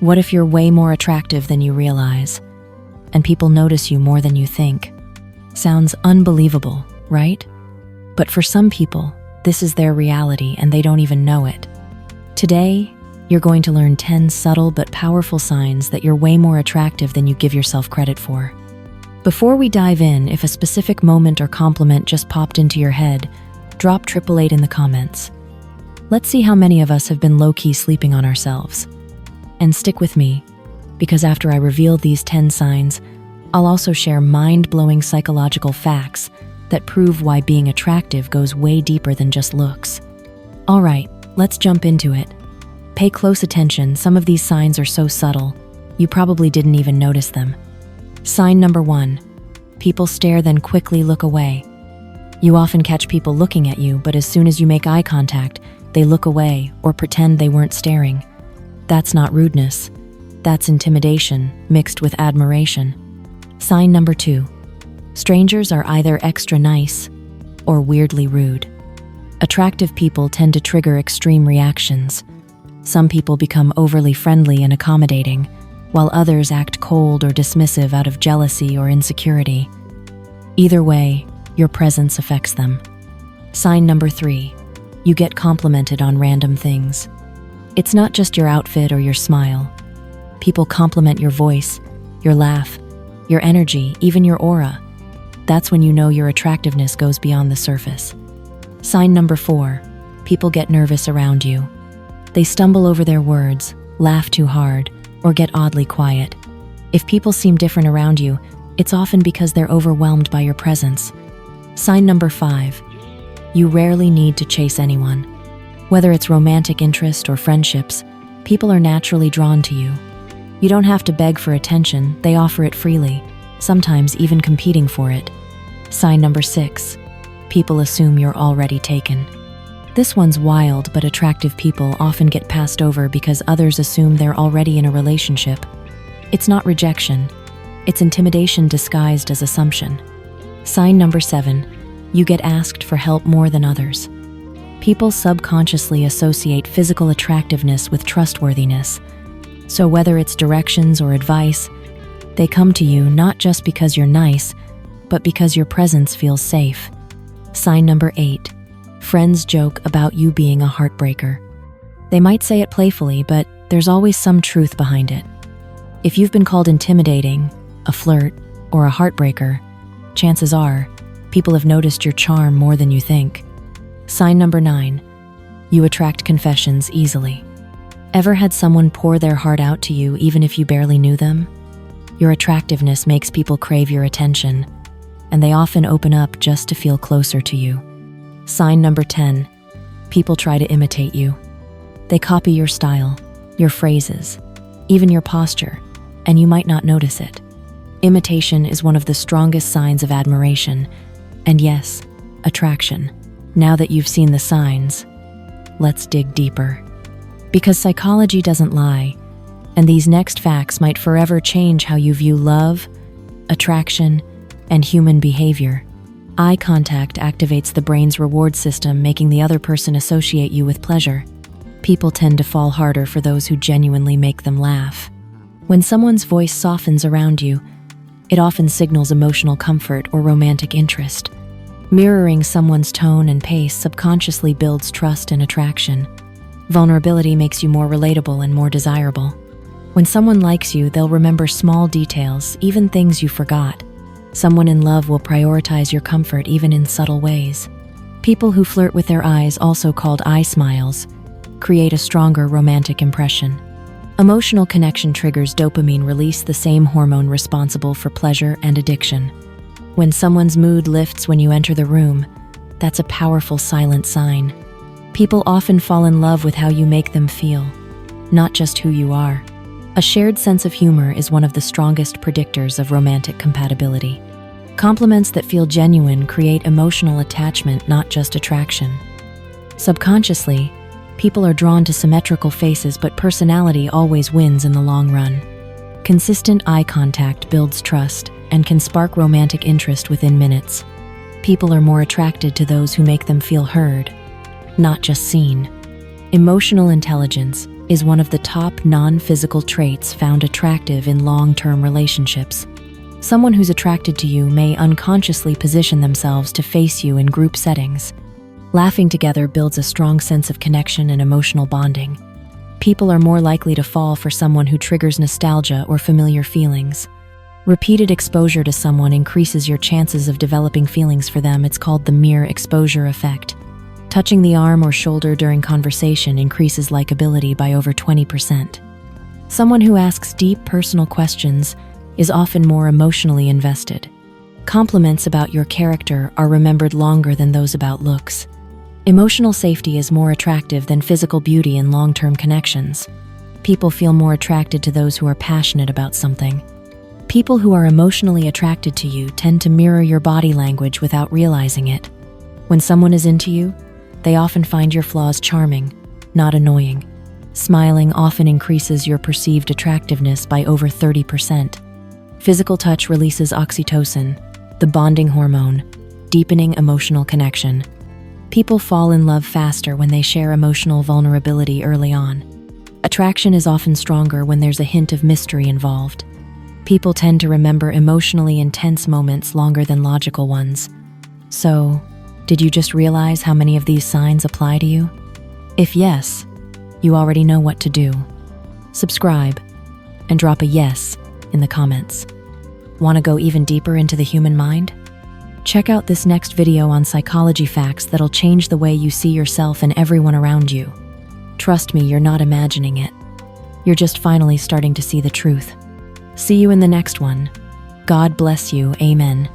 What if you're way more attractive than you realize, and people notice you more than you think? Sounds unbelievable, right? But for some people, this is their reality and they don't even know it. Today, you're going to learn 10 subtle but powerful signs that you're way more attractive than you give yourself credit for. Before we dive in, if a specific moment or compliment just popped into your head, drop 888 in the comments. Let's see how many of us have been low-key sleeping on ourselves. And stick with me, because after I reveal these 10 signs, I'll also share mind-blowing psychological facts that prove why being attractive goes way deeper than just looks. All right, let's jump into it. Pay close attention, some of these signs are so subtle, you probably didn't even notice them. Sign number 1, people stare then quickly look away. You often catch people looking at you, but as soon as you make eye contact, they look away or pretend they weren't staring. That's not rudeness, that's intimidation mixed with admiration. Sign number 2, strangers are either extra nice or weirdly rude. Attractive people tend to trigger extreme reactions. Some people become overly friendly and accommodating, while others act cold or dismissive out of jealousy or insecurity. Either way, your presence affects them. Sign number 3, you get complimented on random things. It's not just your outfit or your smile. People compliment your voice, your laugh, your energy, even your aura. That's when you know your attractiveness goes beyond the surface. Sign number 4, people get nervous around you. They stumble over their words, laugh too hard, or get oddly quiet. If people seem different around you, it's often because they're overwhelmed by your presence. Sign number 5, you rarely need to chase anyone. Whether it's romantic interest or friendships, people are naturally drawn to you. You don't have to beg for attention, they offer it freely, sometimes even competing for it. Sign number 6, people assume you're already taken. This one's wild, but attractive people often get passed over because others assume they're already in a relationship. It's not rejection, it's intimidation disguised as assumption. Sign number 7, you get asked for help more than others. People subconsciously associate physical attractiveness with trustworthiness. So whether it's directions or advice, they come to you not just because you're nice, but because your presence feels safe. Sign number 8, friends joke about you being a heartbreaker. They might say it playfully, but there's always some truth behind it. If you've been called intimidating, a flirt, or a heartbreaker, chances are people have noticed your charm more than you think. Sign number 9, you attract confessions easily. Ever had someone pour their heart out to you even if you barely knew them? Your attractiveness makes people crave your attention, and they often open up just to feel closer to you. Sign number 10, people try to imitate you. They copy your style, your phrases, even your posture, and you might not notice it. Imitation is one of the strongest signs of admiration, and yes, attraction. Now that you've seen the signs, let's dig deeper. Because psychology doesn't lie, and these next facts might forever change how you view love, attraction, and human behavior. Eye contact activates the brain's reward system, making the other person associate you with pleasure. People tend to fall harder for those who genuinely make them laugh. When someone's voice softens around you, it often signals emotional comfort or romantic interest. Mirroring someone's tone and pace subconsciously builds trust and attraction. Vulnerability makes you more relatable and more desirable. When someone likes you, they'll remember small details, even things you forgot. Someone in love will prioritize your comfort even in subtle ways. People who flirt with their eyes, also called eye smiles, create a stronger romantic impression. Emotional connection triggers dopamine release, the same hormone responsible for pleasure and addiction. When someone's mood lifts when you enter the room, that's a powerful silent sign. People often fall in love with how you make them feel, not just who you are. A shared sense of humor is one of the strongest predictors of romantic compatibility. Compliments that feel genuine create emotional attachment, not just attraction. Subconsciously, people are drawn to symmetrical faces, but personality always wins in the long run. Consistent eye contact builds trust and can spark romantic interest within minutes. People are more attracted to those who make them feel heard, not just seen. Emotional intelligence is one of the top non-physical traits found attractive in long-term relationships. Someone who's attracted to you may unconsciously position themselves to face you in group settings. Laughing together builds a strong sense of connection and emotional bonding. People are more likely to fall for someone who triggers nostalgia or familiar feelings. Repeated exposure to someone increases your chances of developing feelings for them. It's called the mere exposure effect. Touching the arm or shoulder during conversation increases likability by over 20%. Someone who asks deep personal questions is often more emotionally invested. Compliments about your character are remembered longer than those about looks. Emotional safety is more attractive than physical beauty in long-term connections. People feel more attracted to those who are passionate about something. People who are emotionally attracted to you tend to mirror your body language without realizing it. When someone is into you, they often find your flaws charming, not annoying. Smiling often increases your perceived attractiveness by over 30%. Physical touch releases oxytocin, the bonding hormone, deepening emotional connection. People fall in love faster when they share emotional vulnerability early on. Attraction is often stronger when there's a hint of mystery involved. People tend to remember emotionally intense moments longer than logical ones. So, did you just realize how many of these signs apply to you? If yes, you already know what to do. Subscribe and drop a yes in the comments. Want to go even deeper into the human mind? Check out this next video on psychology facts that'll change the way you see yourself and everyone around you. Trust me, you're not imagining it. You're just finally starting to see the truth. See you in the next one. God bless you. Amen.